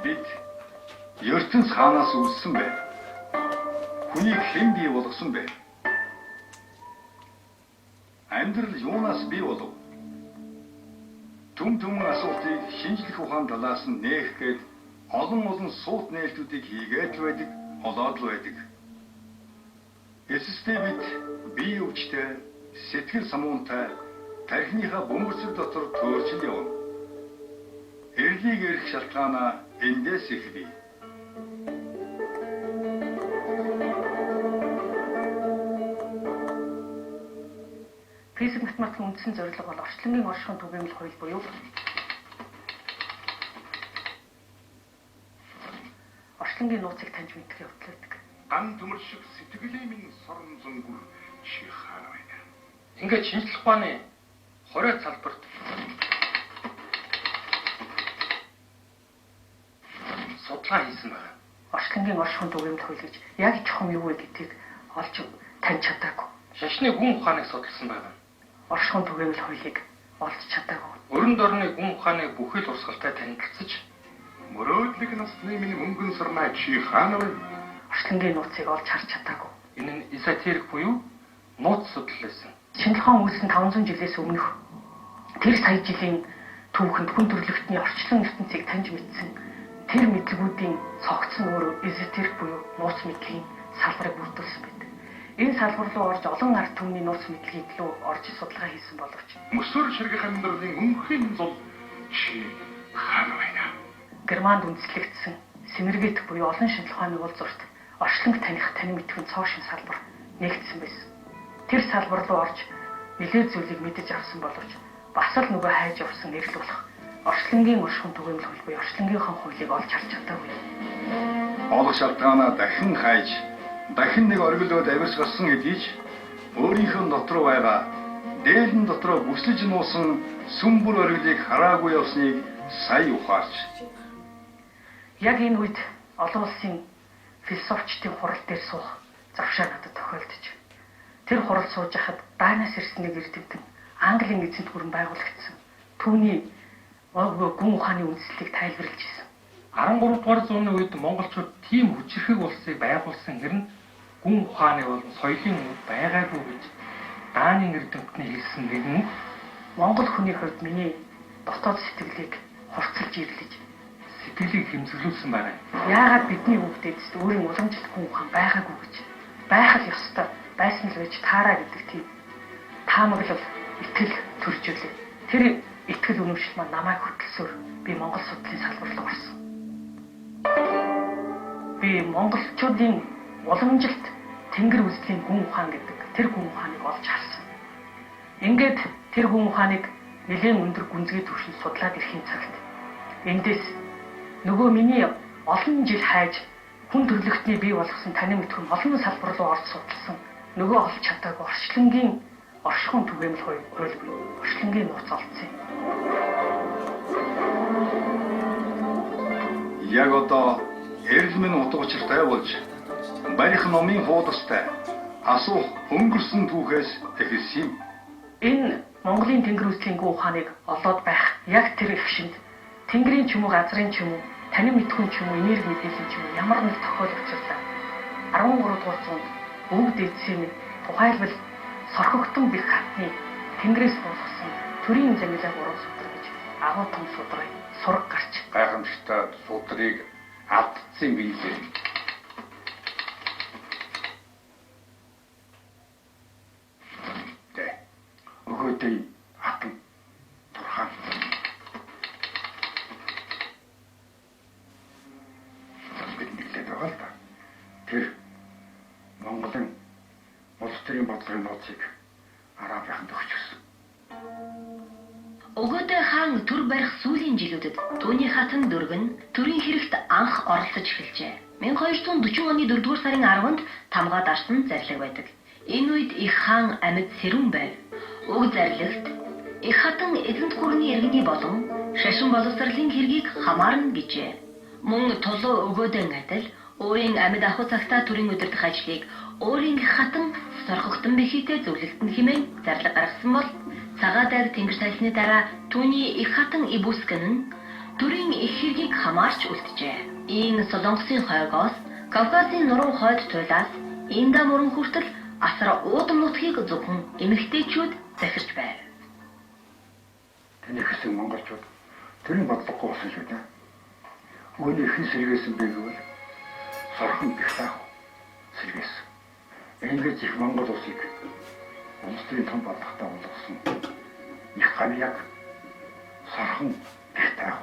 Бид ертөнц хаанаас үүссэн бэ? Хүнийг хэн бий болгосон бэ? Амьдрал юунаас бий болов? Түм асуултыг шинжлэх ухаан талаас нь нээх гээд олон суут нээлтүүдийг хийгээд л байдаг, олоод л байдаг. Эцэстээ бид бие өвчтэй, сэтгэл самуунтай, тархиныхаа бөмбөрцөг дотор төөрчл явна. Эрлийг эрх шалтгаанаа эндээс их бий. Физик математикийн үндсэн зорилго бол орчлонгийн оршихуйн түгээмэл хууль буюу орчлонгийн нууцыг таньж мэдэх явдал байдаг. Ган төмөр шиг сэтгэлийн минь сорон зөнгөр чи хаана байна? Ингээд шинжлэх ухааны 20 салбарт судалгаа хийсэн байна. Орчлонгийн оршихуйн түгээмэл хууль гэж яг чухам юу вэ гэдгийг олж таньж чадаагүй. Шашны гүн ухааныг судалсан байна. Оршихуйн түгээмэл хуулийг олж чадаагүй. Өрн дорны гүн ухааны бүхэл урсгалтай танилцсаж Мөрөөдлөг насны минь мөнгөн сарнаа чи хаана байна? Орчлонгийн нууцыг олж харж чадаагүй. энэ нь эзотерик буюу нууц судлал байсан. Шинжлэх ухаан үүссэн 500 жилээс өмнөх тэр сая жилийн түүхэнд хүн төрөлхтний орчлон ертөнцийг таньж мэдсэн тэр мэдлгүүдийн цогц нь өөрөө эзотерик буюу нууц мэдлийн салбарыг бүрдүүлсэн байдаг. Энэ салбар руу орж олон ард түмний нууц мэдлэгийг лөө орж судалгаа хийсэн боловч Мөсөр ширгэх амьдралын өнхийн зул чи хаана байна? Германд үндэслэгдсэн синергетик буюу олон шинжлэх ухааны уулзалт орчлонг таних танин мэдхэн цоо шин салбар нэгдсэн байсан. Тэр салбар руу орж нэлээд зүйлийг мэдэж авсан боловч бас л нөгөө хайж явсан нэрэл болох орчлонгийн оршихуйн түгээмэл хууль буюу орчлонгийнхаа хуулийг олж харж чадаагүй. Олох шалтгаанаа дахин хайж, дахин нэг оргилоод авирс гарсан гэдгийг ч өөрийнхөө дотор байгаа дээлэн дотроо бүслэж нуусан сүмбүр оргилыг хараагүй явсныг сая ухаарч. Яг энэ үед олон улсын философчдын хурал дээр суух завшаа надад тохиолдож. Тэр хурал сууж хахад Данаас ирснийг эрдэмтэн Английн эзэнт гүрэн байгуулагдсан. Түүний гүн ухааны үндслийг тайлбарлаж ирсэн. 13 дугаар зууны үед монголчууд тийм хүчирхэг улсыг байгуулсан хэрнээ гүн ухааны болон соёлын үүд байгаагүй гэж Дааны эрдэмтний хэлсэн нэгэн Монгол хүний хувьд миний дотоод сэтгэлийг хурцлж ирлэж сэтгэлийг хэмзэглүүлсэн байна. яагаад бидний хүүхдэд эцэст өөрийн уламжлалт гүн ухаан байгаагүй гэж байх л ёстой байсан л гэж таараа гэдэг тийм таамаглал итгэл төржүүлээ. Тэр итгэл үнэмшил маань намайг хөтлсөөр би Монгол судлалын салбар руу орсон. Би монголчуудын уламжилт тэнгэр үзлийн гүн ухаан гэдэг тэр гүн ухааныг олж харсан. Ингээд тэр гүн ухааныг нэлээд өндөр гүнзгий түвшинд судлаад ирэхин цагт эндээс нөгөө миний олон жил хайж хүн төрлөختний бий болгосон танин мэдхэн олон салбар руу орж судалсан нөгөө олж чадаагүй орчлонгийн оршихуйн түгээмэл хууль буюу орчлонгийн нууц олдсон. Яг одоо эрэл минь утга учиртай болж барих номын хуудастай асуух өнгөрсөн түүхээс эхэлсэн юм. Энэ Монголын тэнгэр үзлийн гүн ухааныг олоод байх яг тэр ихшинд тэнгэрийн ч юм уу газрын ч юм уу танин мэдхэн ч юм уу энерги мэдээллийн ч юм уу ямар нэг тохиол учирлаа. 13 дугаар зуунд өвд эцсийн тухайлбал сорхогтон бих хатны тэнгэрээс болгосон төрийн замилаа 3 судар гэж агуу том судрыг сураг гарч Гайхамшигтай судрыг алдсан биелээ. Өгөөдэй хатан турхаа. Бид нэглээд байгаа л да. Тэр Монголын улс төрийн бодлогын нууцыг арабыханд өгчихсөн. Өгөөдөө хаан төр барих сүүлийн жилүүдэд түүний хатан дөргөн төрийн хэрэгт анх оролцож эхэлжээ. 1240 оны 4-р сарын 10-нд тамгаа дарсан зарлиг байдаг. Энэ үед их хаан амьд сэрүүн байв. Уг зарлагт их хатан эзэнт гүрний иргэний болон шашин боловсролын хэргийг хамаарна гэжээ. Мөн тулуу өгөөдөө адил өөрийн амьд ахуй цагтаа төрийн удирдах ажлыг өөрийн хатан сорхогтон бихийтэй зөвлөлтөнд хэмээн зарлаг гаргасан бол цагаат айд тэнгэр сайлсны дараа түүний их хатан Ибүскэн нь төрийн их хэргийг хамаарч үлджээ. Ийм Солонгосын хойгоос Кавказын нуруу хойд туйлаас Инда мөрөн хүртэл асар уудам нутгийг зөвхөн эмэгтэйчүүд захирч байв. Тэний хэсэг монголчууд тэрний бодлогогүй болсон шүү дээ. Үүний хэн сэргээсэн бэ гэвэл сорхон бихтаах сэргээсэн. Ингэж их монгол улсыг улсын том бодлоготой болгосон их гамьяг сорхон бихтаах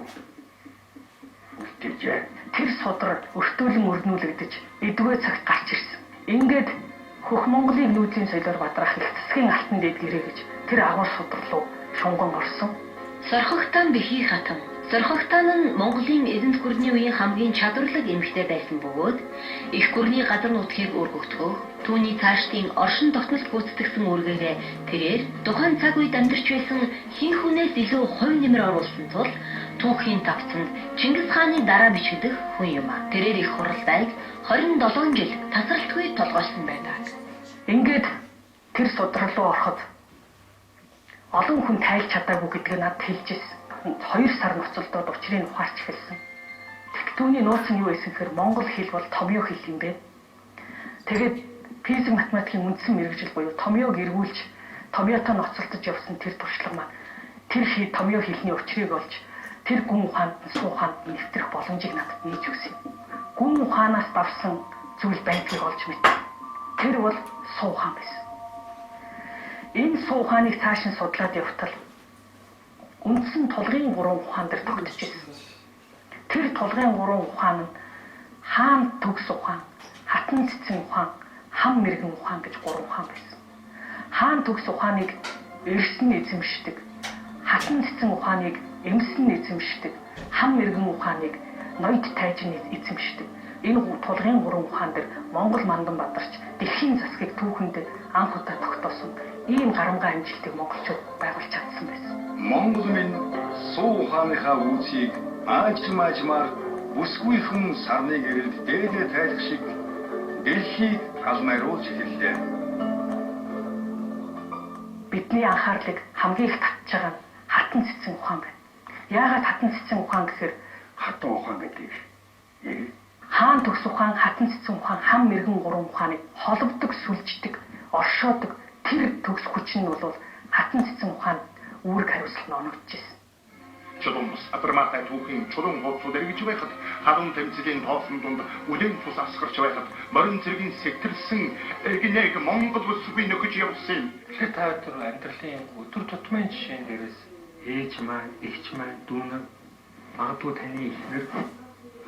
үлдээжээ. Тэр судар өртөөлөн өрнүүлэгдэж эдвэ цагт гарч ирсэн. Ингээд хөх Монголыг нүүдлийн соёлоор бадраах их засгийн алтан дэд гэрээ гэж тэр агуур судар руу шунган орсон. Сорхогтан бихий хатан. Сорхогтан нь Монголын эзэнт гүрний үеийн хамгийн чадварлаг эмэгтэй байсан бөгөөд их гүрний газар нутгийг өргөгдөхөөх түүний цаашдын оршин тогтнолд гүйцэтгсэн үүргээрээ тэрээр тухайн цаг үед амьдарч байсан хин хүнээс илүү хувь нэмэр оруулсан тул түүхийн тавцанд Чингис хааны дараа бичигдэх хүн юм а. Тэрээр их хуралдайг 27 жил тасралтгүй толгойсон байдаг. Ингээд тэр судар руу ороход олон хүн тайлж чадаагүй гэдгийг надад хэлжсэн. 2 сар ноцолдоод учрыг ухаарч эхэлсэн. Тэгэхдээ түүний нууц нь юу байсан гэхээр монгол хэл бол томьёо хэл юм бэ. Тэгээд физик математикийн үндсэн мэргэжил буюу томьёог эргүүлж томьёотой ноцолдож явсан тэр туршлага маань тэр томьёо хэлний учрыг олж тэр гүн ухаанд суу ухаанд нэвтрэх боломжийг надад нээж өгсөн. Гүн ухаанаас давсан зүйл байдгийг олж мэд. Тэр бол суу ухаан байсан. Энэ суу ухааныг цааш нь судлаад явтал үндсэн тулгын 3 ухаан дээр тогтчихсон. Тэр тулгын 3 ухаан нь хаан төгс ухаан, хатан цэцэн ухаан, хам мэрэгэн ухаан гэж 3 ухаан байсан. Хаан төгс ухааныг эрсэн эзэмшдэг, хатан цэцэн ухааныг эмсэн эзэмшдэг, хам мэрэгэн ухааныг ноёд тайжин эзэмшдэг. Энэ тулгын 3 ухаан дээр Монгол мандан бадарч дэлхийн засгийг түүхэнд анх удаа тогтоосон ийм гарамгай амжилтыг монголчууд байгуулж чадсан байсан. Монгол минь суу ухааныхаа үүсийг аажмаар бүсгүй хүн сарны гэрэлд дээдээ тайлах шиг дэлхийг алмайруулж эхэллээ. Бидний анхаарлыг хамгийн их татж байгаа нь хатан цэцэн ухаан байна. Яагаад хатан цэцэн ухаан гэхээр Хатан ухаан гэдэг хаан төгс ухаан, хатан цэцэн ухаан, хам мэрэгэн 3 ухааныг холбодог, сүлждэг, оршоодог тэр төгс хүч нь бол хатан цэцэн ухаанд үүрэг хариуцлага нь оногдчихсэн. Чулуунс апарматай түүхийн чулуун хуудсууд эргэж байхад хадам тэмцэлийн тоосон дунд үлэн цус асгарч байхад морин цэргийн сэтэрсэн гинэг Монгол бүсгүй нөхөж явсан. Тэгэхээр та өдөр амьдралын өдөр тутмын жишээн дээрээс ээж маань, эгч маань, дүүнээ магадгүй таны ихнэр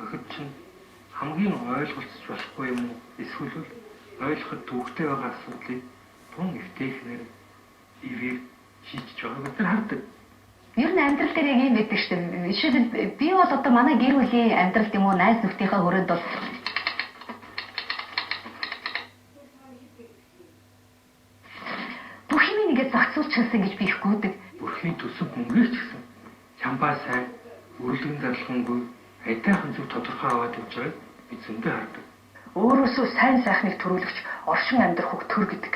охид чинь хамгийн ойлголцож болохгүй юм уу? Эсвэл ойлгоход төвөгтэй байгаа асуудлыг тун эвтэйхнэр ивэр шийдэж байгааг бид хардаг. Ер нь амьдрал дээр яг юм байдаг шүү дээ. Жишээлбэл би бол одоо манай гэр бүлийн амьдралд юм уу найз нөхдийнхээ хүрээнд бол бүх юм ингээд зохицуулчихсан гэж би их гүйдэг. Бүрхийн төсөв мөнгөөр ч гэсэн чамбаа сайн өрлөгөн дарлагангүй айдаахан зүг тодорхой аваад явж байгааг би зөндөө хардаг. Өөрөөсөө сайн сайхныг төрүүлэгч оршин амьдрах хөг төр гэдэг.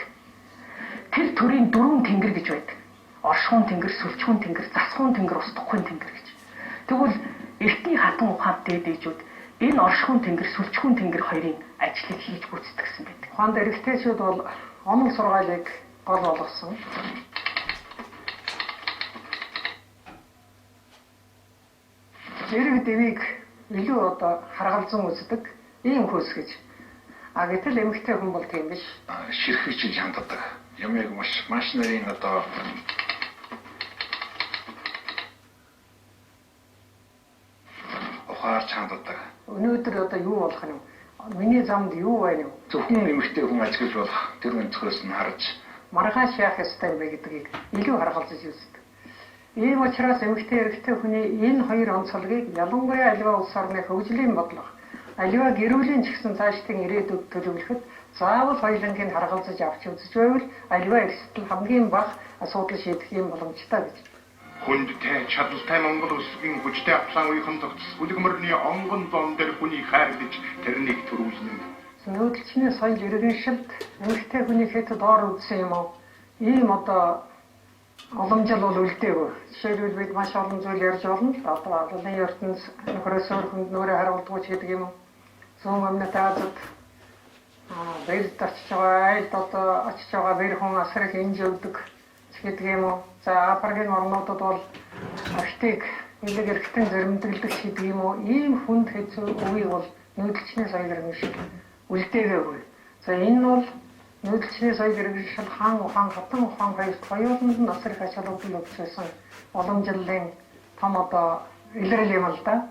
Тэр төрийн 4 тэнгэр гэж байдаг. Оршихуун тэнгэр, сүлжхүүн тэнгэр, засхуун тэнгэр, устгахуун тэнгэр гэж. Тэгвэл эртний хатан ухаанд дээдэжүүд энэ оршихуун тэнгэр, сүлжхүүн тэнгэр хоёрын ажлыг хийж гүйцэтгэсэн байдаг. Ухаанд эрэгтэйчүүд бол онол сургаалыг гол болгосон. Эрэг дэвийг илүү одоо харгалзан үздэг ийм хөөс гэж. Гэтэл эмэгтэй хүн бол тийм биш. ширхэг чинь ханддаг. Ямиг маш нарын одоо ухаарч ханддаг. Өнөөдөр одоо юу болох юм? Миний замд юу байна вэ? Зөвхөн эмэгтэй хүн ажиглаж болох тэр өнцгөөс нь харж Маргааш яах ёстой юм бэ гэдгийг илүү харгалзаж үздэг. Ийм учраас эмэгтэй эрэгтэй хүний энэ хоёр онцлогийг ялангуяа аливаа улс орны хөгжлийн бодлого, аливаа гэр бүлийн ч гэсэн цаашдын ирээдүйд төлөвлөхөд заавал хоёулангийг харгалзаж авч үзэж байвал аливаа эрсдэл хамгийн бага асуудал шийдэх юм боломжтой гэж. Хүндтэй чадaltaй Монгол улсгийн хүчтэй авсан үеийн тогтс үлгэмэрний онгон зон дээр хүний хайрлаж тэрнийг төрүүлнэ. Нүүдэлчний соёл иргэншилд эмэгтэй хүний хэд доор үзсэн юм уу? Ийм одоо олон жил бол үлдээгүй. Жишээлбэл бид маш олон зүйл ярьж болно. Одоо олон ертөнц нөхрөөс өөр хүнд нүрээ харуулдаггүй ч гэдэг юм уу. Зүүн өмнөд Азад бэлд очиж байгаа, айлд одоо очиж байгаа бэр хүн асрыг инж өгдөг гэдэг юм уу. За Африкийн орнуудад бол архитек илэг эрхтэн зэрэмдэглэх гэдэг юм уу. Ийм хүнд хэцүү үеийг бол нүүдэлчний соёл иргэншил үлдээгээгүй. За энэ бол нүүдэлчний соёл иргэншил хаан ухаан хатан ухаан хоёрт хоёуланд нь асар их ач холбогдол өгсөн олон жилийн том одоо илрэл юм л да.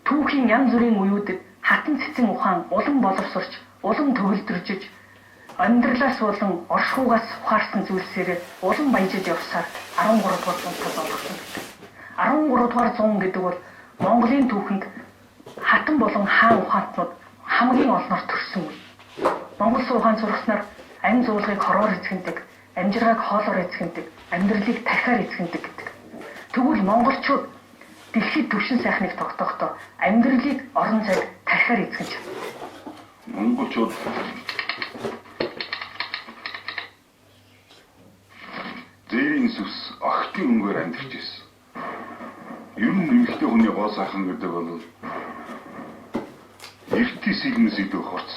Түүхийн янз бүрийн үеүүдэд хатан цэцэн ухаан улам боловсрч, улам төгөлдржиж, амьдралаас болон оршихугаас ухаарсан зүйлсээр улам баяжиж явсаар 13 дугаар зуунтад болгосон. 13 дугаар зуун гэдэг бол Монголын түүхэнд хатан болон хаан ухаантнууд хамгийн олноор төрсөн үе. Монгол ухаан сурагчнаар амь зуулгыг хороор эзэгэндэг, амжиргааг хоолоор эзэгэндэг, амьдралыг тархиар эзэгэндэг гэдэг. Тэгвэл монголчууд дэлхийд түвшин сайхныг тогтоохдоо амьдралыг орон зайг тархиар эзэгэж. Монголчууд зээрийн сүс охтын өнгөөр амьдарч ирсэн. Ер нь эмэгтэй хүний гоо сайхан гэдэг бол эртний сэлэн сэдв хорц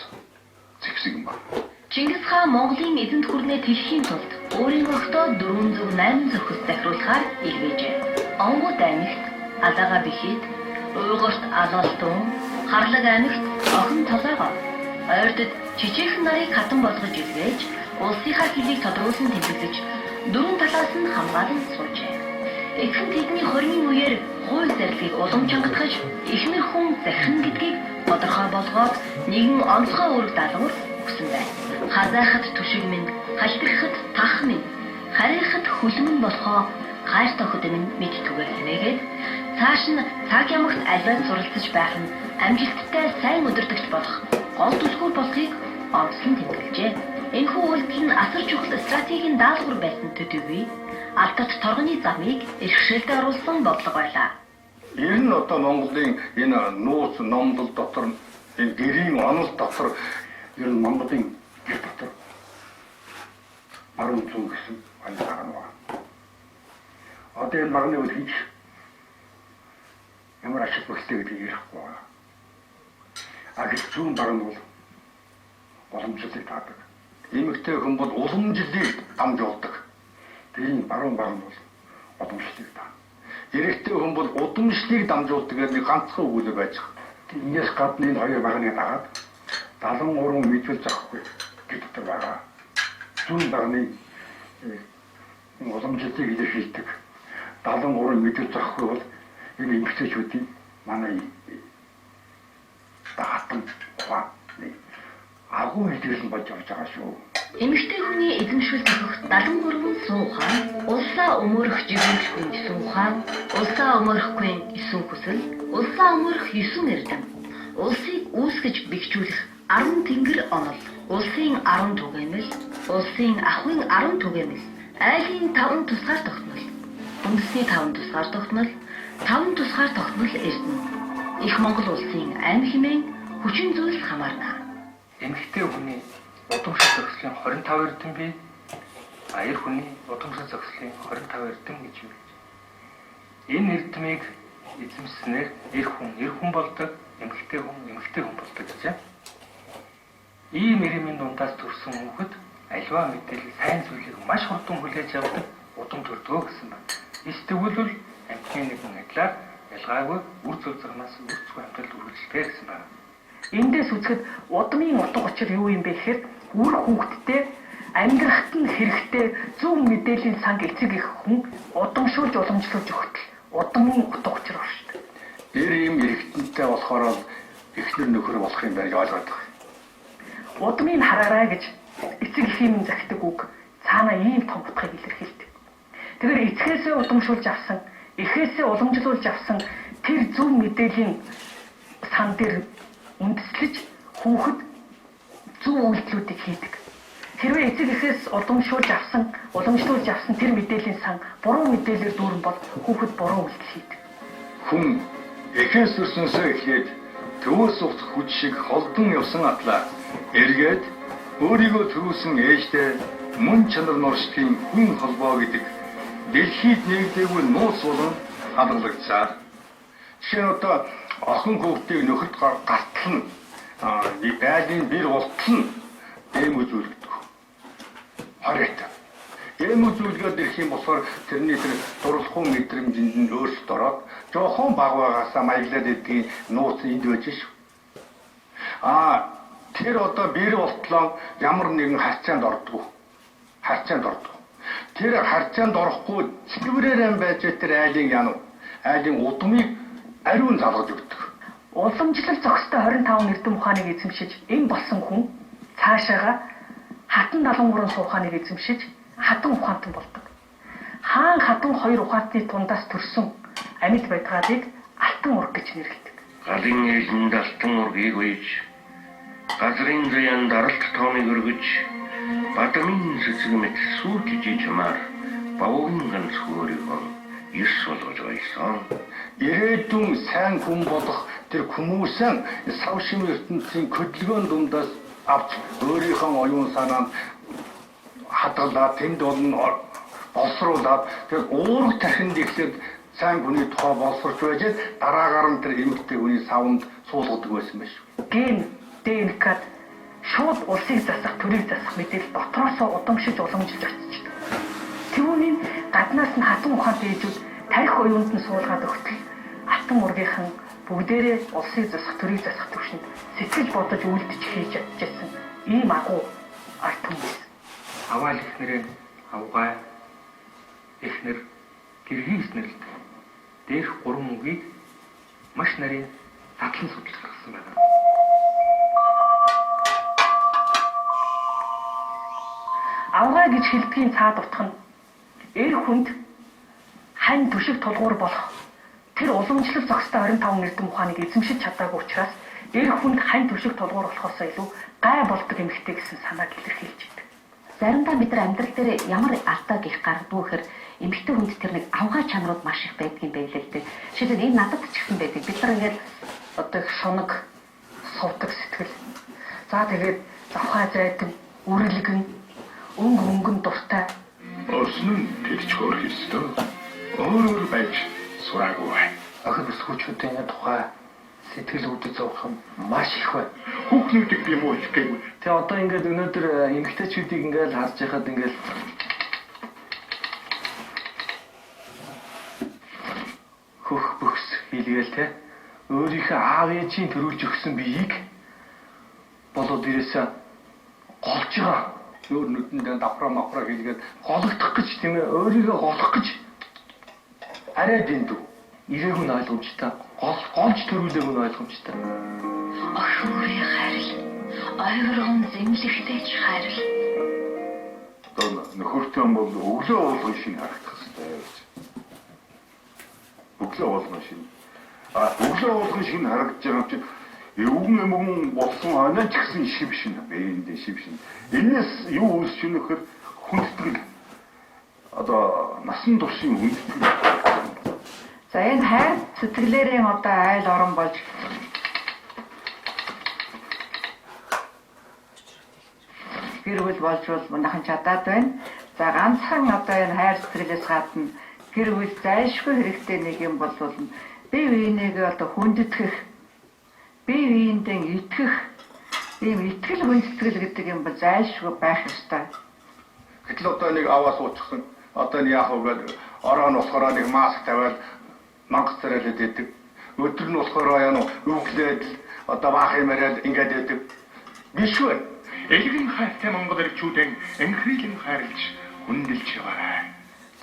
зэвсэг юм байна. Чингис хаан Монголын эзэнт гүрнээ тэлхийн тулд өөрийн охтоо 400-800 зөвхөс захируулахаар илгээжээ. Онгод аймагт Алаага бихид, Уйгурт Алалтун, Харлаг аймагт охин Толгойгоо, ойрдод жижигхэн нарыг хатан болгож илгээж, улсынхаа хөлийг тодруулсан тэмдэглэж, дөрвөн талаас нь хамгаалан суужээ. Эцэг тэдний хорийн үеэр хууль зарлигийг улам чангатгаж, ихнэр хүн захирна гэдгийг тодорхой болгоод нэгэн онцгой үүрэг даалгавар өгсөн байна. Хазайхад түшиг минь, халтрахад тах минь, харихад хүлмэн болохоо гайр тоход минь мэд түгээр хэмээгээд цааш нь цаг ямагт альваад суралцж байх нь амжилттай сайн өдөртөгч болох гол түлхүүр болохыг онцлон тэмдэглэжээ. Энэхүү үйлдэл нь асар чухал стратегийн даалгавар байсан төдийгүй Алдат торгоны замыг эрхшээлдээ оруулсан бодлого байлаа. Ер нь одоо Монголын энэ нууц номдол дотор энэ гэрийн онол дотор ер нь Монголын гэр дотор баруун зүүн гэсэн айлгаа байна. Одоо энэ магны үйл хийж ямар ашиг бүгдээ гэдгийг ярихгүй байна. Агт зүүн баруун бол боломжтой таадаг. Эмэгтэй хүн бол уламжлалыг дамжуулдаг. Тийм баруун бол удамшлыг таа. Эрэгтэй хүн бол удамшлыг дамжуулдаг гэдэг ганцхан үг л байж байгаа. Инээс гадна энэ хоёр багныг дагаад 73 мэдвэл захгүй гэж дотор байгаа. Зүүн багны уламжлалыг илэрхийлдэг 73 мэдвэл захгүй бол энэ эмэгтэйчүүдийн манай даатан ухааны агуу хэлбэрэн болж явж байгаа шүү. Эмэгтэй хүний эзэмшил тохих 73 суу ухаан, улсаа өмөрөх жигүүлэхгүй 9 ухаан, улсаа өмөрөхгүй 9 хүсэл, улсаа өмөрөх 9 эрдэм, улсыг үүсгэж бэхжүүлэх 10 тэнгэр онол, улсын 10 түгээмэл, улсын ахуйн 10 түгээмэл, айлын 5 тусгаар тогтнол, үндэсний 5 тусгаар тогтнол, 5 тусгаар тогтнол эрдэнэ. Их Монгол улсын амь хэмээн хүчин зүйлс хамаарна. Эмэгтэй хүний удамшил зохиолын 25 эрдэм бий. Аяр хүний удамшил зохиолын 25 эрдэм гэж юм. Энэ эрдэмийг эзэмснээр эр хүн болдог, эмэгтэй хүн болдог гэж байна. Ийм эрэмийн дундаас төрсэн хүүхэд альва мэдээлэл сайн зүйлийг маш хурдан хүлээж авдаг, удам төрдгөө гэсэн байна. Эсвэл амьтны нэгэн адилаар ялгаагүй үр зөвзгнаас үрцгүй амьдрал үргэлжлэдэг гэсэн байна. Эндээс үзэхэд удмын утга учир юу юм бэ гэхээр үр хүүхэдтэй амьдрахад нь хэрэгтэй зөв мэдээллийн санг эцэг их хүн удамшуулж уламжлуулж өгтөл удмын утга учир байна шүү дээ. Эр юм эрэгтэнтэй болохоор эхнэр нөхөр болох юм байна гэж ойлгоод байгаа. Удмыг хараарай гэж эцэг эхийн захидаг үг цаана ийм том утгыг илэрхийлдэг. Тэгэхээр эцгээсээ удамшуулж авсан, эхээсээ уламжлуулж авсан тэр зөв мэдээллийн сан дээр үндэслэж хүүхэд зөв үйлдэлүүдийг хийдэг. Хэрвээ эцэг эхээс уламжлуулж авсан тэр мэдээллийн сан буруу мэдээлэлээр дүүрэн бол хүүхэд буруу үйлдэл хийдэг. Хүн эхээс өснөөсөө эхлээд төвөөс уцах хүч шиг холдон явсан атлаа эргээд өөрийгөө төрүүлсэн ээжтэй мөн чанар норшдгийн хүн холбоо гэдэг дэлхийд нэгдээгүй нууц болон хадгалагцаар. Жишээ нь одоо охин хүүхдийг нөхөд гартал нь байлын бэр болтол нь дэм үзүүлдэг. Хараатай. Дэм үзүүлгээд ирэх юм болохоор тэрний тэр дурлахгүй мэдрэмжинд нь өөрчлөлт ороод жоохон баг байгаасаа маяглаад идэх нууц энд байж шүү. Тэр одоо бэр болтлоо ямар нэгэн харьцаанд ордог. Тэр харьцаанд орохгүй цэврээр байж тэр айлын удмыг ариун залгаж өгдөг. Уламжлал зохистой 25 эрдэм ухааныг эзэмшиж энэ болсон хүн цаашаага хатан 73 ухааныг эзэмшиж хатан ухаантан болдог. Хаан хатан хоёр ухаантны тундаас төрсөн амьд байтгаадыг алтан ураг гэж нэрлэдэг. Галын ээлэнд алтан ургийг үйж, газрын заяанд аралт тооныг өргөж, бадамын цэцэг мэт сүйтгэж чамаар бавуугийн ганц хөөрийгөө эрс болгож байсан. Ирээдүйн сайн хүн болох тэр хүмүүсэн сав шим ертөнцийн хөдөлгөөн дундаас авч өөрийнхөө оюун санаанд хадгалаад тэнд боловсруулаад тэр уурах тархинд ихлээд сайн хүний тухай боловсруулж байж дараагаар нь тэр эмэгтэй хүний савнд суулгадаг байсан байх шүү. Ген ДНК-д шууд улсыг засах, төрийг засах мэдээлэл дотроосоо удамшиж уламжилж очиж. Түүний гаднаас нь хатан ухаантай ээжүүд тарих уюунд нь суулгаад өгтөл алтан ургийнхан бүгдээрээ улсыг засах, төрийг засах төвшөнд сэтгэл бодож үйлдэж хийж чадчихсан ийм агуу арт хүмүүс. Аваал ихнэрээ авгаа ихнэр гэрхийс нэрлэдэг. Дээрх 3 үгийг маш нарийн задлан судлах гаргасан байна. Авгаа гэж хэлдгийн цаад утга нь эр хүнд хань түшиг тулгуур болох тэр уламжлал зохистой 25 эрдэм ухааныг эзэмшиж чадаагүй учраас эр хүнд хань түшиг тулгуур болохоос илүү гай болдог эмэгтэй гэсэн санааг илэрхийлж байдаг. Заримдаа бид нар амьдрал дээр ямар алдаа гих гардаг гэхээр эмэгтэй хүнд тэр нэг авгаа чанарууд маш их байдгийн байлээ л дээ. Жишээлбэл энэ надад ч ихсэн байдаг. Бид нар ингээд одоо их шунаг, сувдаг сэтгэл. За тэгээд завхаа зайдаг, үрлэгэн, өнгөн дуртай. Орсон нь тэгч хөөх ёстой. Өөр байж сураагүй. Охин бүсгүүчүүдийн тухай сэтгэл үүдэж зовх юм маш их байна. Хүүхнүүдийг би муу хэлэхгүй. Тэ одоо ингээд өнөөдөр эмэгтэйчүүдийг ингээд харж байхад ингээд хөх бөхс хийлгээл те өөрийнхөө аав ээжийн төрүүлж өгсөн биеийг болоод ирээсээ голж байгаа. Өөр нүдэндээ давхраа махраа хийлгээд гологдох гэж тийм ээ өөрийгөө голох гэж арай дэндүү. Ирээгүй нь ойлгомжтой. Голж төрүүлээгүй нь ойлгомжтой. Охиурын хайрал, ойргон зэмлэгтэй ч хайрал. Одоо нөхөртэй бол өглөө уулгын шиг харагдах хэрэгтэй. Өглөө уулгын шиг. Өглөө уулгын шиг харагдаж байгаа юм чинь өвгөн эмгэн болсон анаа ч гэсэн шив шин бэйндээ шив шин. Энэс юу үүсч юм нөхөр хүндэтгэл. Одоо насан туршийн хүндэтгэл. За энэ хайр сэтгэлээрээ одоо айл орон болж гэр бүл болж манайхан чадаад байна. За ганцхан одоо энэ хайр сэтгэлээс гадна гэр бүл зайлшгүй хэрэгтэй нэг юм бол бие биенээгээ одоо хүндэтгэх, бие биендээ итгэх, ийм итгэл хүндэтгэл гэдэг юм бол зайлшгүй байх ёстой. Гэтэл одоо нэг аваа суучихсан. Одоо нэг яах вэ? Ороо нь болохоор нэг маск тавиад мангас царайлаад идэг. Өдөр нь болохоор яа нөө өвглээд одоо баах юмараад ингээд идэг. Биш үү? Элгийн хайртай Монгол ирчүүдэн энхрийлэн хайрлж хүндэлж яваарай.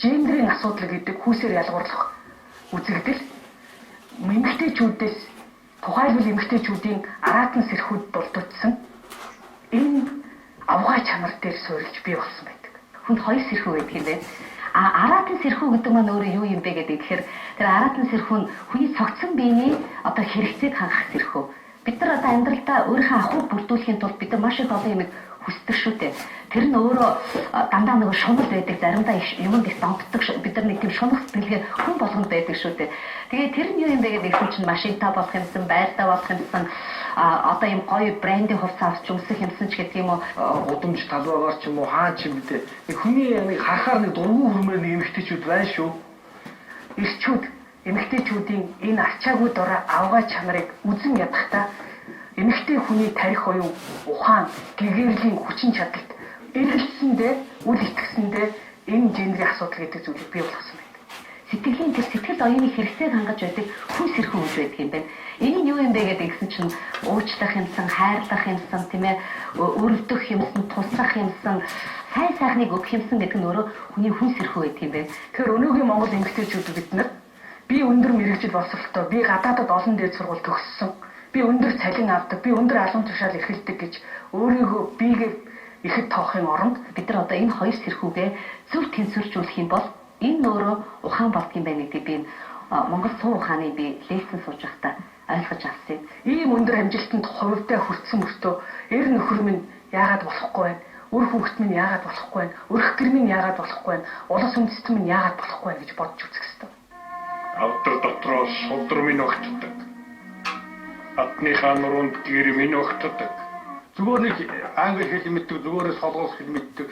Гендерийн асуудал гэдэг хүүсээр ялгуурлах үзэгдэл эмэгтэйчүүдээс тухайлбал эмэгтэйчүүдийн араатан сэрхүүд дулдагдсан энэ авгаа чанар дээр суурилж бий болсон байдаг. Хүнд хоёр сэрхүү байдаг юм байна. Араатан сэрхүү гэдэг маань өөрөө юу юм бэ гэдэг гэхээр тэр араатан сэрхүү нь хүний цогцсон биений одоо хэрэгцээг хангах сэрхүү. Бид нар одоо амьдралдаа өөрийнхөө ахуйг бүрдүүлэхийн тулд бид нар маш их олон юмыг хүсдэг шүү дээ. Тэр нь өөрөө дандаа нэг шунал байдаг, заримдаа юмд их донтдог бид нар нэг тийм шунах сэтгэлгээ хүн болгонд байдаг шүү дээ. Тэгээ тэр нь юу юм бэ гэдэг ихсэн чинь машинтаа болох юмсан, байртаа болох юмсан, одоо юм гоё брендийн хувцас авч өмсөх юмсан ч гэдэг юм уу, Гудамж талбайгаар ч юм уу хаа ч юм бэ. Нэг хүний нэг харахаар нэг дургүй хөрмөр нэг эмэгтэйчүүд байна шүү. Ирчүүд эмэгтэйчүүдийн энэ ачаагүй дураа авгаа чанарыг үзэн ядахтаа эмэгтэй хүний тарих оюун ухаан, гэгэрлийн хүчин чадалт эргэлцсэндээ, үл итгэсэндээ энэ генерийн асуудал гэдэг зүйлийг бий болгосон байна. Сэтгэлийн тэр сэтгэл оюуны хэрэгцээг хангаж байдаг хүн сэрхэн үйл байдаг юм байна. Энэ нь юу юм бэ гэдэг гэсэн чинь уучлах юмсан, хайрлах юмсан, тийм ээ, өрөвдөх юмсан, туслах юмсан, сайн сайхныг өгөх юмсан гэдэг нь өөрөө хүний хүн сэрхэн байдаг юм байна. Тэгэхээр өнөөгийн Монгол эмэгтэйчүүд бид нар би өндөр мэрэгжил боловсролтой, би гадаадад олон дээд сургууль төгссөн, би өндөр цалин авдаг, би өндөр албан тушаал эрхэлдэг гэж өөрийгөө биегээ ихэд тоохын оронд бид нар одоо энэ хоёр сэрхүүгээ зөв тэнцвэржүүлэх юм бол энэ өөрөө ухаан болдго юм байна гэдэг би Монгол суу ухааны би лекцэн сууж байхдаа ойлгож авсан. Ийм өндөр амжилтанд хувьдаа хүрсэн мөртөө эр нөхөр минь яагаад болохгүй байна? Үр хүүхэд минь яагаад болохгүй байна? Өрх гэр минь яагаад болохгүй байна? Улс үндэстэн минь яагаад болохгүй байна гэж бодож үзэх ёстой. Авдар дотроо шулдар минь огтдаг. Атныхаа нуруунд гэр минь огтдаг. Зүгээр нэг англи хэл мэддэг, зүгээрээ солонгос хэл мэддэг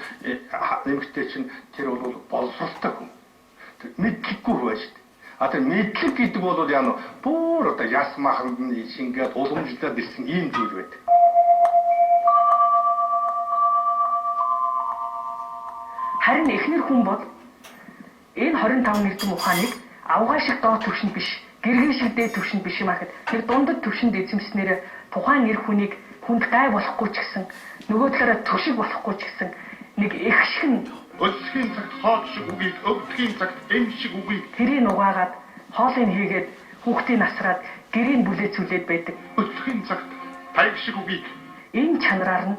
эмэгтэй чинь тэр бол боловсралтай хүн. Мэдлэггүй хүн шүү дээ. Тэр мэдлэг гэдэг бол яа нь бүр одоо яс маханд шингээд уламжлаад ирсэн ийм зүйл байдаг. Харин эхнэр хүн бол энэ 25 нэгдэн ухааныг авгаа шиг доод түвшинд биш, гэргэн шиг дээд түвшинд биш юм ахад тэр дундад түвшинд эзэмснээр тухайн нэр хүнийг хүнд гай болохгүй ч гэсэн нөгөө талаараа төшиг болохгүй ч гэсэн нэг их шиг Өсгийн цагт хоол шиг үгийг, өвдгийн цагт эм шиг үгийг тэрийг угаагаад хоолыг хийгээд хүүхдийг насраад гэрийг бүлээцүүлээд байдаг. Өсгийн цагт тайг шиг үгийг Энэ чанараар нь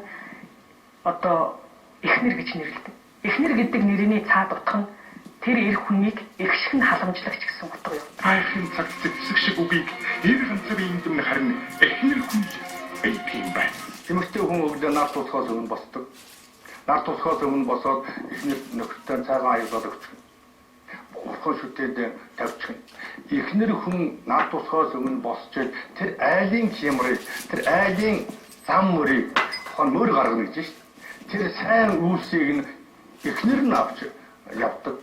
одоо эхнэр гэж нэрлэдэг. Эхнэр гэдэг нэрний цаад утга нь тэр эр хүнийг их шиг нь халамжлагч гэсэн утга юм. тайхын цагт зэвсэг шиг үгийг эр ганцын юм харин эхнэр хүн байдаг юм байна. Эмэгтэй хүн өглөө нар тусахаас өмнө босдог. Нар тусахаас өмнө босоод эхнэр нөхөртэй цайгаа аюулаад өгчих. Бурхан шүтээд тавьчих. Эхнэр хүн нар тусахаас өмнө босч тэр айлын хямрыг, тэр айлын зам мөрийг мөр гаргана гэж шүү дээ. Тэр сайн үйлсийг нь эхнэр нь авч явдаг.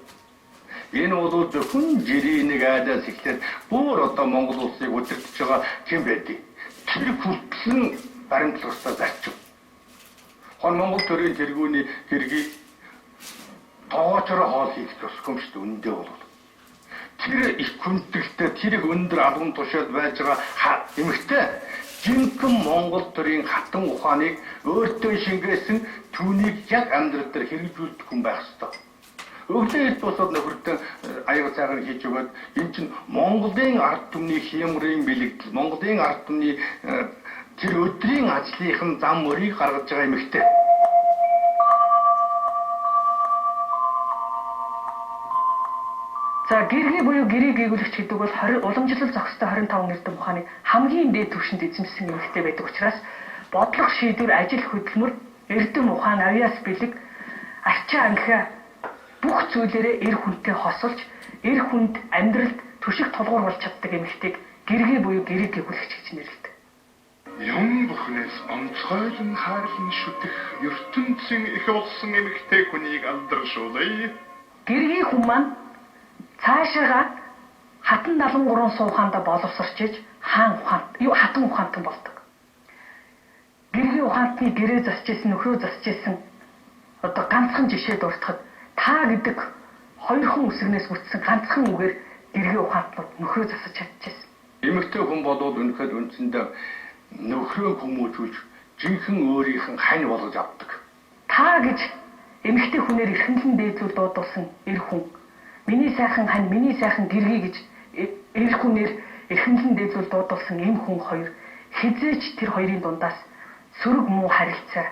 Энэ бол зөвхөн жирийн нэг айдаас эхлээд бүр одоо Монгол улсыг удирдах байгаа юм байдаг. Тэр хүртэл нь баримтлагчдаа зарчив. Монгол төрийн тэргүүний хэргийг тоочроо хоол хийх ёсгүй юм шүү дээ. Үндэ бол тэр их хүндэлтэй тэрийг өндөр албан тушаал байж байгаа эмэгтэй жинхэнэ Монгол төрийн хатан ухааныг өөртөө шингээсэн түүнийг яг амьдрал дээр хэрэгжүүлдэг хүн байх ёстой. Өглөө босоод нөхөртөө аяга цайгаар хийж өгөөд энэ чинь Монголын ард түмний хямрын бэлэгдэл, Монголын ард түмний тэр өдрийн ажлынхын зам мөрийг гаргаж байгаа эмэгтэй. За гэргийн буюу гэрийг гээгүүлэгч гэдэг бол уламжлал зохистой 25 нэрдэн ухааны хамгийн дээд түвшинд эзэмсэн эмэгтэй байдаг учраас бодлого шийдвэр, ажил хөдөлмөр, эрдэм ухаан, авьяас бэлэг, арчаа ангиа бүх зүйлээрээ эр хүнтэй хосолж, эр хүнд амьдралд түшиг тулгуур болж чаддаг эмэгтэйг гэргээ буюу гэрийг гээгүүлэгч гэж нэрлэдэг. Юм бүхнээс онцгойлон хаарлан шүтэх ертөнцийн их болсон эмэгтэй хүнийг алдаршуулъя. Гэргийн хүн маань цаашаагаа хатан 73 суухаанда боловсрч иж хатан ухаантан болдог. Гэргийн ухаантны гэрээ засчээсэн, нөхрөө засчээсэн одоо ганцхан жишээ дуртахад та гэдэг хоёрхан үсгнээс бүтсэн ганцхан үгээр гэргийн ухаантнууд нөхрөө засаж чадчихсан. Эмэгтэй хүн болоод үнэхээр үндсэндээ нөхрөө хүмүүжүүлж жинхэнэ өөрийнх нь хань болгож авдаг. Та гэж эмэгтэй хүнээр эрхэмлэн дээдлүүл дуудуулсан эр хүн миний сайхан хань, миний сайхан гэргий гэж эр хүнээр эрхэмлэн дээдлүүл дуудуулсан эм хүн хоёр хизээч тэр хоёрын дундаас сөрөг муу харилцаа,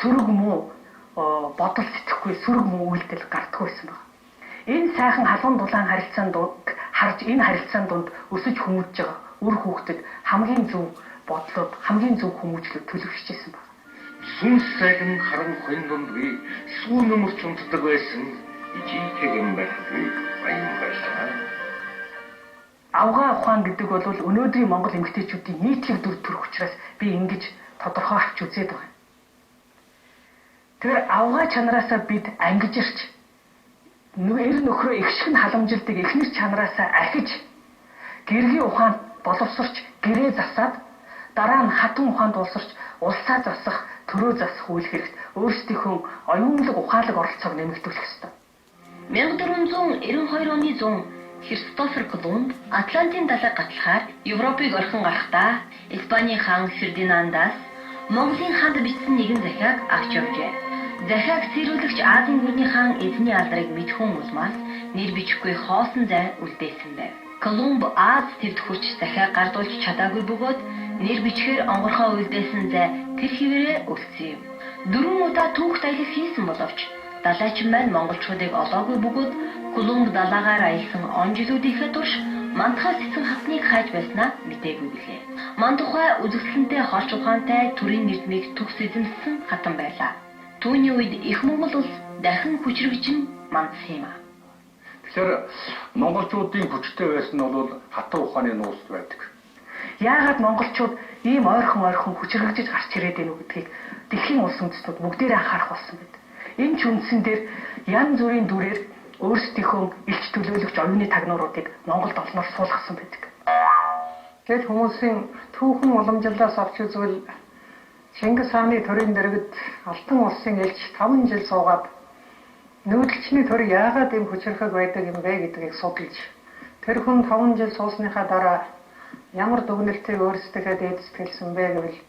сөрөг муу бодол сэтгэхгүй, сөрөг муу үйлдэл гардаггүй байсан байна. Энэ сайхан халуун дулаан харилцаанд харж энэ харилцаанд дунд өсөж хүмүүжж байгаа үр хүүхдэд хамгийн зөв бодлоод хамгийн зөв хүмүүжлүүд төлөвшөжсэн байна. сүнс сайхан харан хонь дундгүй сүүн нөмөрч унтдаг байсан ижигхэн байхгүй баян байлаа. Авгаа ухаан гэдэг бол өнөөдрийн Монгол эмэгтэйчүүдийн нийтлэг дүр төрх учраас би ингэж тодорхой авч үзээд байна. Тэгэхээр авгаа чанараасаа бид ангижирч эр нөхрөө ихшгэн халамжилдаг эхнэр чанараасаа ахиж гэргийн ухаанд боловсрч гэрээ засаад дараа нь хатан ухаанд улсарч улсаа засах, төрөө засах үйл хэрэгт өөрсдийнхөө оюунлаг ухаалаг оролцоог нэмэгдүүлэх ёстой. 1492 оны 100 Христофер Колумб Атлантын далайг гатлахаар Европыг орхин гарахдаа Испаний хаан Фердинандаас Монголын хаанд бичсэн нэгэн захиаг авч явжээ. Захиаг сэрүүлэгч Азийн гүрний хаан эзний алдрыг мэдхэн улмаас нэр бичихгүй хоосон зай үлдээсэн байв. Колумб Аз төвд хүрч захиаг гардуулж чадаагүй бөгөөд нэр бичгээр онгорхоо үлдээсэн зай тэр хിവэрээ үлдсэн юм. 4 удаа түүхт аялал хийсэн боловч далайчин маань монголчуудыг олоогүй бөгөөд Колумб далаагаар аялсан он жилүүдийнхээ турш мантахаас эцэн хатныг хайж байснаа мэдээгүй билээ. Ман тухай үзэсгэлэнтэй хорч ухаантай төрийн нэрмийг төгс эзэмссэн хатан байлаа. Түүний үед их Монгол улс дахин хүчрэгжин мандсан юм а. Тэгэхээр монголчуудын хүчтэй байсан нь бол хатан ухааны нууц байдаг. Яагаад монголчууд ийм ойрхон хүчрэгжиж гарч ирээд байноу гэдгийг дэлхийн улс үндэстнүүд бүгдээрээ анхаарах болсон байдаг. Энэ ч үндсэн дээр янз бүрийн дүрээр өөрсдийнхөө илч төлөөлөгч оюуны тагнууруудыг Монголд олноор суулгасан байдаг. Гэвч хүмүүсийн түүхэн уламжлалаас авч үзвэл Чингис хааны төрийн дэргэд Алтан улсын элч 5 жил суугаад нүүдэлчний төр яагаад ийм хүчрхэг байдаг юм бэ гэдгийг судалж тэр хүн 5 жил суусныхаа дараа ямар дүгнэлтийг өөрсдөө дээдсэтгэлсэн бэ гэвэл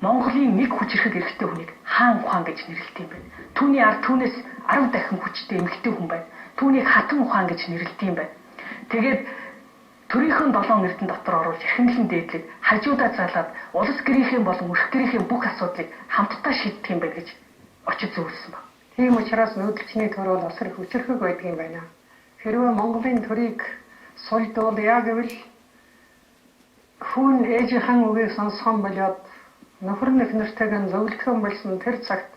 Монголын нэг хүчрхэг эрэгтэй хүнийг хаан ухаан гэж нэрлэдэг юм байна. Түүний ард түүнээс 10 дахин хүчтэй эмэгтэй хүн байна. Түүнийг хатан ухаан гэж нэрлэдэг юм байна. Тэгээд төрийнхөө 7 эрдэнэ дотор оруулж эрхэмлэн дээдлэг хажуудаа залаад улс гэрийнхээ болон өрх гэрийнхээ бүх асуудлыг хамтдаа шийддэг юм байна гэж очиж зөвлөсөн байна. Тийм учраас нүүдэлчний төр бол асар их хүчрхэг байдаг юм байна. Хэрвээ Монголын төрийг сольдвол яа гэвэл хүн ээжийнхэн үгийг сонсхон болоод нөхөр нөхнөртэйг зөвлөдгөн болсон тэр цагт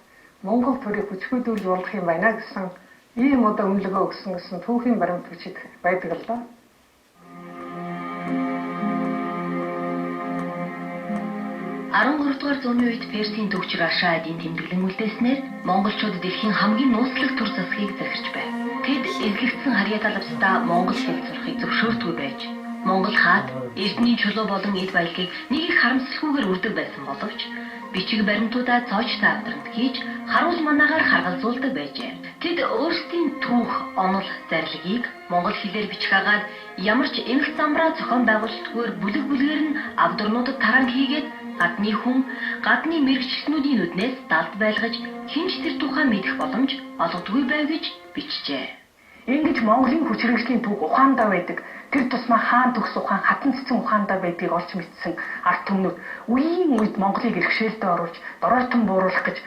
Монгол төрийг хүчгүйдүүлж болох юм байна гэсэн ийм удаа өмнөлгөө өгсөн гэсэн түүхийн баримт бичиг байдаг л да. Дугаар зууны үед Персийн төвчр Ашаа эдийн тэмдэглэн үлдээснээр монголчууд дэлхийн хамгийн нууцлаг түр засгийг захирч байв. Тэд эзлэгдсэн харьяа талбастаа монгол хэл сурахыг зөвшөөрдгүй байж Монгол хаад эрдэнийн чулуу болон эд баялагийг нэг их харамсалгүйгээр үрдэг байсан боловч бичиг баримтуудаа цоож таавдранд хийж харуул манаагаар харгалзуулдаг байжээ. Тэд өөрсдийн түүх, онол, зарилгийг монгол хэлээр бичих агаад ямар ч эмх замбраа зохион байгуулалтгүйгээр бүлэг-бүлгээр нь авдурнуудад таранг хийгээд гадны хүн, гадны мэрэгчлэнүүдийн нүднээс далд байлгаж хинч тэр тухай мэдэх боломж олгодгүй байв гэж бичжээ. Ингэж Монголын хүчрэгжлийн түүх ухаандаа байдаг. Тэр тусмаа хаан төгс ухаан, хатан цэцэн ухаандаа байдгийг олж мэдсэн ард түмнүүд үеийн үед Монголыг эрхшээлдээ оруулж, дороотон бууруулах гэж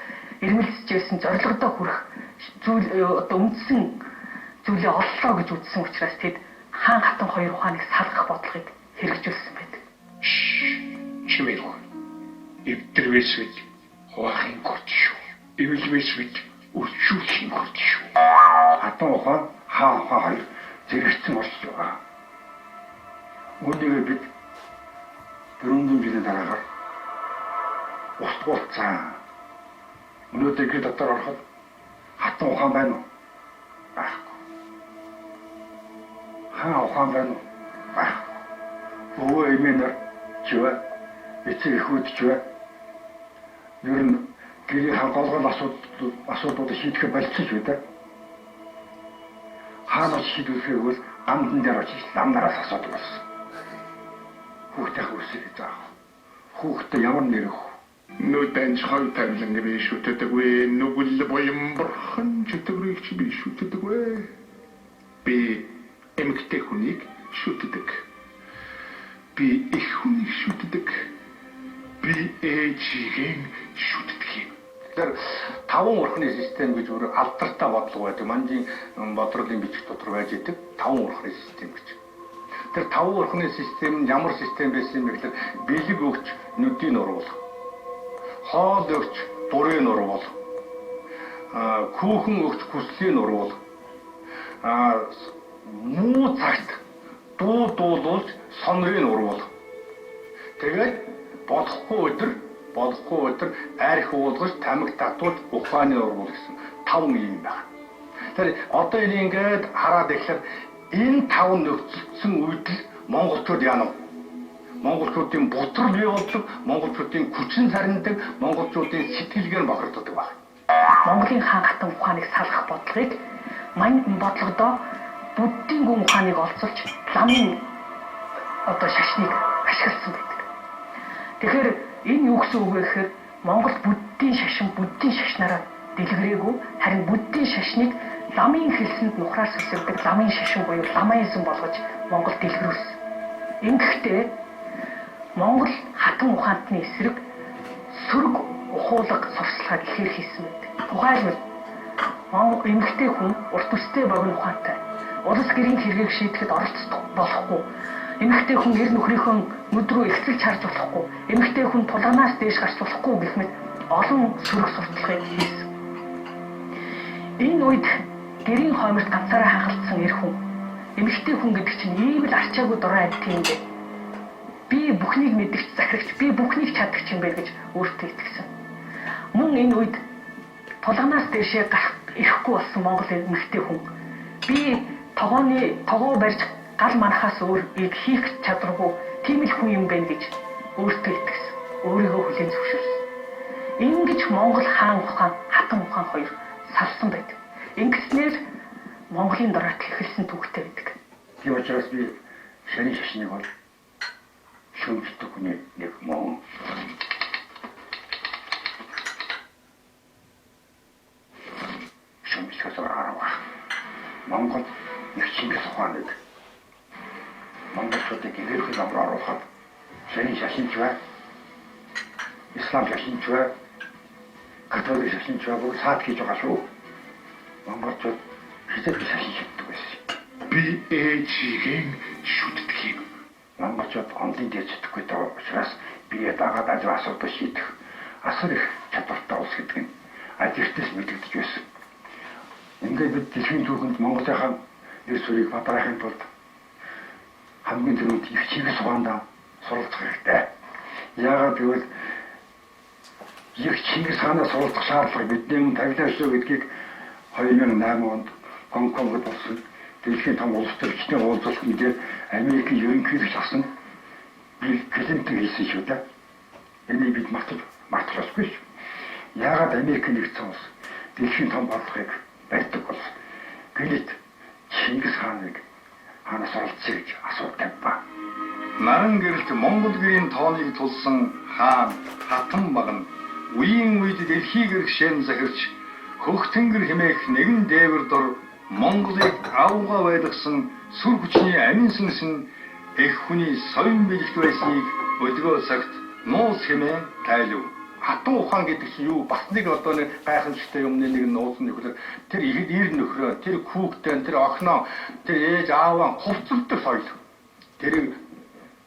эрмэлзэж байсан зорилгодоо хүрэх үндсэн зүйлээ оллоо гэж үзсэн учраас тэд хаан хатан хоёр ухааныг салгах бодлогыг хэрэгжүүлсэн байдаг. Чимээг эвдэрвэсвэд хоохийн горч шүү. Эвэлвэсвэд үрчүүлхийн горч шүү. Хатан ухаан, хаан ухаан хоёр зэрэгцэн орж байгаа. Үүнийг бид 400 жилийн дараагаар устгуулцсан. Өнөөдөр гээд дотор ороход хатан ухаан байна уу? Байхгүй. Хаан ухаан байна уу? Байхгүй. Өвөө эмээнэр чивэ эцэг эхүүд чивэ ер нь гэрийн голгол асуудлуудыг шийдэхэд болцсон шүү дээ. Хаанаас шийдвэрлэхээ бол амдан дээр очиж ламнараас асуудаг болсон. Хүүхдээ хөөсөж заах. Хүүхдээ ямар нэр өгөх? Нүдэн шал тавилан gibi шүтдэггүй, нүгэл боёмборхон чөтгөрийг чи би шүтдэггүй. Би эмгтэй хүнийг шүтдэг. Би их хүнийг шүтдэг. Би ээжигээ шүтдэг юм. Тэгэхээр таван урхны систем гэж өөр алдартай бодлого байдаг. Манжийн бодролын бичиг дотор байж идэг таван урхны систем гэж. Тэр таван урхны систем нь ямар систем байсан юм бэ гэхээр бэлэг өгч нүдийг оруулах. Хоол өгч дурын урвал, хүүхэн өгч хүслийн урвал, муу цагт дуу дуулуулж сонрын урвал. Тэгээд болохгүй өдөр арх уулгаж тамиг татуулж ухааны урвал гэсэн 5 юм байна. Тэр одоо ингээд хараад ирэхээр энэ 5 нөхцөлсөн үед л монголчууд яана. Монголчуудын бутрал бий болдог, монголчуудын хүчин сарндаг, монголчуудын сэтгэлгээр бохирддог байна. Монголын хаан хатан ухааныг салгах бодлогыг мань бодлогодоо буддийн гүн ухааныг олцолж ламын шашныг ашигласан байдаг. Тэгэхээр энэ юу гэсэн үг вэ гэхээр Монгол буддийн шашнаараа дэлгэрээгүй, харин буддийн шашныг ламын хэлсэнд нухраас үсэрдэг ламын шашин буюу ламаизм болгож Монгол дэлгэрүүлсэн. Ингэхдээ Монгол хатан ухаантны эсрэг сөрөг ухуулга сурталчилгааг ихээр хийсэн байдаг. Тухайлбал Монгол эмэгтэй хүн урт үстэй богино ухаантай. Улс гэрийн хэргийг шийдэхэд оролцох болохгүй. Эмэгтэй хүн эр нөхрийнхөө нүд рүү ихцэлж харж болохгүй. Эмэгтэй хүн тулгаанаас дээш гарч болохгүй гэх мэт олон сөрөг сурталчилгааг хийсэн. Энэ үед гэрийн хойморт ганцаараа хангалтсан эр хүн эмэгтэй хүн гэдэг чинь ийм л арчаагүй дураа адт юм бэ. Би бүхнийг мэдгч захирагч, би бүхнийг чадагч юм бэ гэж өөртөө итгэсэн. Мөн энэ үед тулгаанаас дээшээ гарах ирэхгүй болсон монгол эмэгтэй хүн би тогоо барьж гал манахаас өөр хийх чадваргүй тийм л хүн юм байна гэж өөртөө итгэсэн. Өөрийгөө хүлээн зөвшөөрсөн. Ингэж монгол хаан ухаан, хатан ухаан хоёр салсан байдаг. Ингэснээр Монголын доройт эхэлсэн түүхтэй байдаг. Тийм учраас би шарын шашныг бол шүмждэг хүний нэг мөн. Шүмжлэхээс арга. Монгол их Чингис ухааныг монголчуудыг гэрээхэн амраа оруулахад шарын шашинч бай, ислам шашинч бай, католик шашинч бай бүгд саад хийж байгаа шүү. Монголчууд хизээч шашин шийддэг байсан. Би ээжигийн шүтдэг юм. Монголчууд онлын дээр чадахгүй даа учраас бие дагаад ажил асуудал шийдэх асар их чадвартай улс гэдэг нь ажигтээс мэдэгдэж байсан. Ингээд бид дэлхийн түүхэнд Монголынхаа эрс үрийг бадрахын тулд хамгийн түрүүнд их Чингис ухаандаа суралцах хэрэгтэй. Яагаад гэвэл их Чингис хаанаас суралцах шаардлага бидний тавилаа шүү гэдгийг 2008 онд Гонконгод болсон дэлхийн том улс төрчдийн уулзалтын дээр Америкийн ерөнхийлөгч асан Билл Клинтон хэлсэн шүү дээ. Энийг бид мартахгүй шүү. Яагаад Америкийн нэгдсэн улс дэлхийн том бодлогыг барьдаг бол гэлээд Чингис хааныг хаанаас оролцъё гэж асуудаг ба. Наран гэрэлт Монгол гэрийн тооныг тулсан хаан хатан багна үеийн үед дэлхийг гэрхшээн захирч хөх тэнгэр хэмээх нэгэн дээвэр дор Монголыг авгаа байлгасан сүр хүчний амин сүнсэн эх хүний соён бэлэгт байсныг өдгөө цагт нууц хэмээн тайлв. Хатан ухаан гэдэг чинь юу? Бас нэг одоо нэг гайхамшигтай юмны нэг нууц нь ихлээр тэр ихэд ир нөхрөө, тэр хүүхдээ, тэр охиноо, тэр ээж ааваа хувцалдаг соёл. Тэр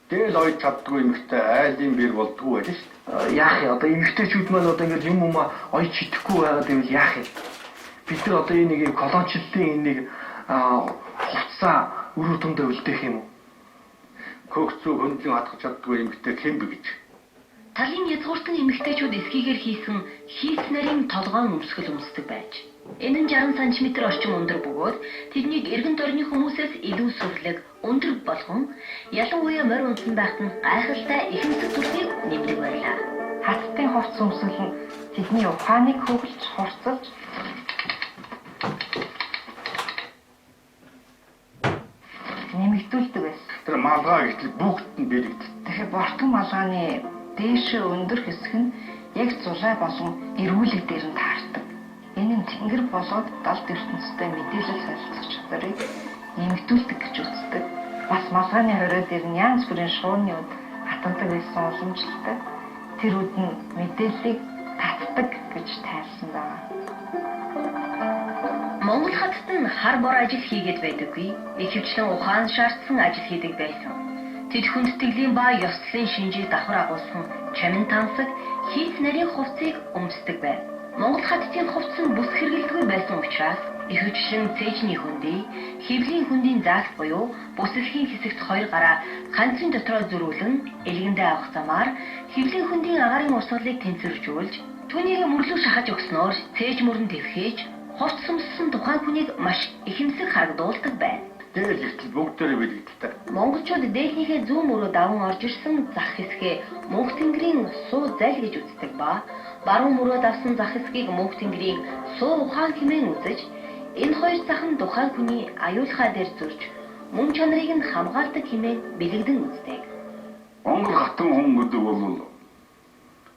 дээл ойд чаддгүй эмэгтэй айлын бэр болдгоо байж шүү. Яах юм одоо эмэгтэйчүүд маань одоо ингэж юм ойд читгэхгүй байгаад байвал яах юм? Бид нар одоо энийг колоничлалын энийг хувцаа өрөө тундаа үлдээх юм уу? Көгцөө хөндлөн хатгах чаддгүй эмэгтэй хэн бэ гэж. Талын язгууртан эмэгтэйчүүд эсгийгээр хийсэн хийс нарийн толгоон өмсгөл өмсдөг байж. Энэ нь 60 см орчим өндөр бөгөөд тэднийг эргэн тойрны хүмүүсээс илүү сүрлэг, өндөр болгон ялангуяа морь унсан байхад нь гайхалтай ихэнх төрсийг нэмдэг байлаа. Хаттын хувц өмсгөл нь тэдний ухааныг хөвлөж хурцлж нэмэгдүүлдэг байсан. Тэр малгай гэтэл бүгд нь бэлэгдэл. Тэгэхээр бортон малгайны дээшээ өндөр хэсэг нь яг зулай болон эрүүлэг дээр нь таардаг. Энэ нь тэнгэр болоод далд ертөнцтэй мэдээлэл солилцох чадварыг нэмэгдүүлдэг гэж үздэг. Бас малгайны хорой дээр нь янз бүрийн шууны үд хатандаг байсан уламжлалтай. Тэр үд нь мэдээллийг татдаг гэж тайлсан байна. Монгол хатад нь хар бор ажил хийгээд байдаггүй. Ихэвчлэн ухаан шаардсан ажил хийдэг байсан. Тэд хүндэтгэлийн ба ёслолын шинжийг давхар агуулсан чамин тансаг хийц нарийн хувцсыг өмсдөг байв. Монгол хаттын хувцс нь бүс хэрэгэлдэггүй байсан учраас ихэвчлэн цээжний хөндий, хэвлийн хөндийн заагт буюу бүсэлхийн хэсэгт хоёр гараа ганцын дотроо зөрүүлэн элгэндээ авах замаар хэвлийн хөндийн агаарын урсгалыг тэнцвэржүүлж түүнийг мөрлөг шахаж өгснөөр цээж мөрөн дэвхэж хувцс өмссөн тухайн хүнийг маш ихэмсэг харагдуулдаг байна. Тэгэл ихтэл бүгдээрээ бэлэгдэлтэй. Монголчууд дээлнийхээ зүүн мөрөө даван орж ирсэн зах хэсгээ мөнх тэнгэрийн суу зал гэж үздэг ба баруун мөрөө давсан зах хэсгийг мөнх тэнгэрийн суу ухаан хэмээн үзэж энэ хоёр зах нь тухайн хүний аюулхай дээр зурж мөн чанарыг нь хамгаалдаг хэмээн бэлэгдэн үздэг. Монгол хатан хүн гэдэг бол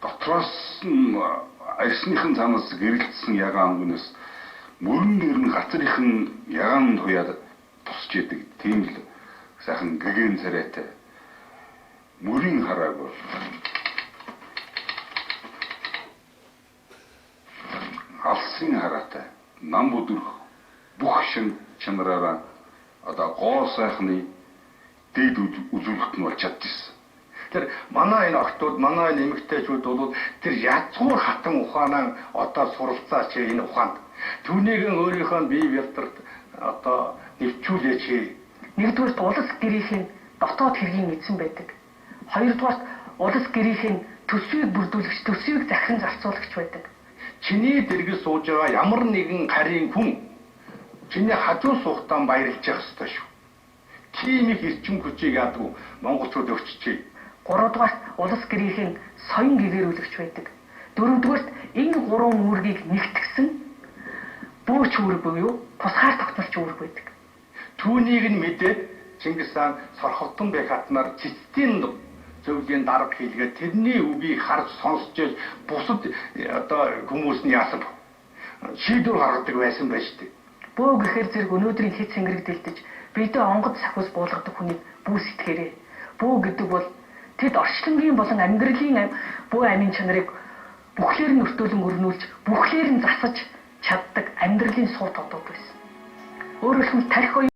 дотроос нь арсныхын цаанаас гэрэлтсэн ягаан өнгөнөөс мөрөн дээр нь гацрынхын ягаан туяад тусч идэг тийм л сайхан гэгэн царайтай мөрийн харааг бол алсын хараатай нам бүдүрх бүх шин чанараараа одоо гоо сайхны дэд үзүүлэлт нь болж чадчихсан. Тэр манай энэ охтууд, манай энэ эмэгтэйчүүд бол тэр язгуур хатан ухаанаа одоо суралцаач энэ ухаанд. Түүнийг өөрийнхөө бие бэлтэрт одоо нэвчүүлээч. Нэгдүгээрт улс гэрээхийн дотоод хэргийн эзэн байдаг. Хоёрдугаарт улс гэрээхийн төсвийг бүрдүүлэгч, төсвийг захиран зарцуулагч байдаг. Чиний дэргэд сууж байгаа ямар нэгэн харийн хүн чиний хажуу суухтаа баярлж явах ёстой шүү. Тийм их эрчим хүчийг яадаг монголчууд өвччихье. Гуравдугаарт улс гэрээхийн соён гэгэрүүлэгч байдаг. Дөрөвдүгээрт энэ гурван үүргийг нэгтгсэн бөөч үүрэг буюу тусгаар тогтмолч үүрэг байдаг. Түүнийг нь мэдээд Чингис хаан Сорховдон бэх хатнаар цэцтийн зөвлөлийн дарга хийлгээд тэрний үгийг харж сонсч бусад одоо хүмүүс нь яасан шийдвэр гаргадаг байсан байж тээ. Бөө гэхээр зэрэг өнөөдрийн хэц сэнгэрэг дэлдэж бидээ онгод сахиус буулгадаг хүнийг бүү сэтгэрээ. Бөө гэдэг бол тэд орчлонгийн болон амьдралын бөө амийн чанарыг бүхлээр нь өртөөлөн өрнүүлж бүхлээр нь засаж чаддаг амьдралын суу тодууд байсан. Өөрөөр хэлбэл тарих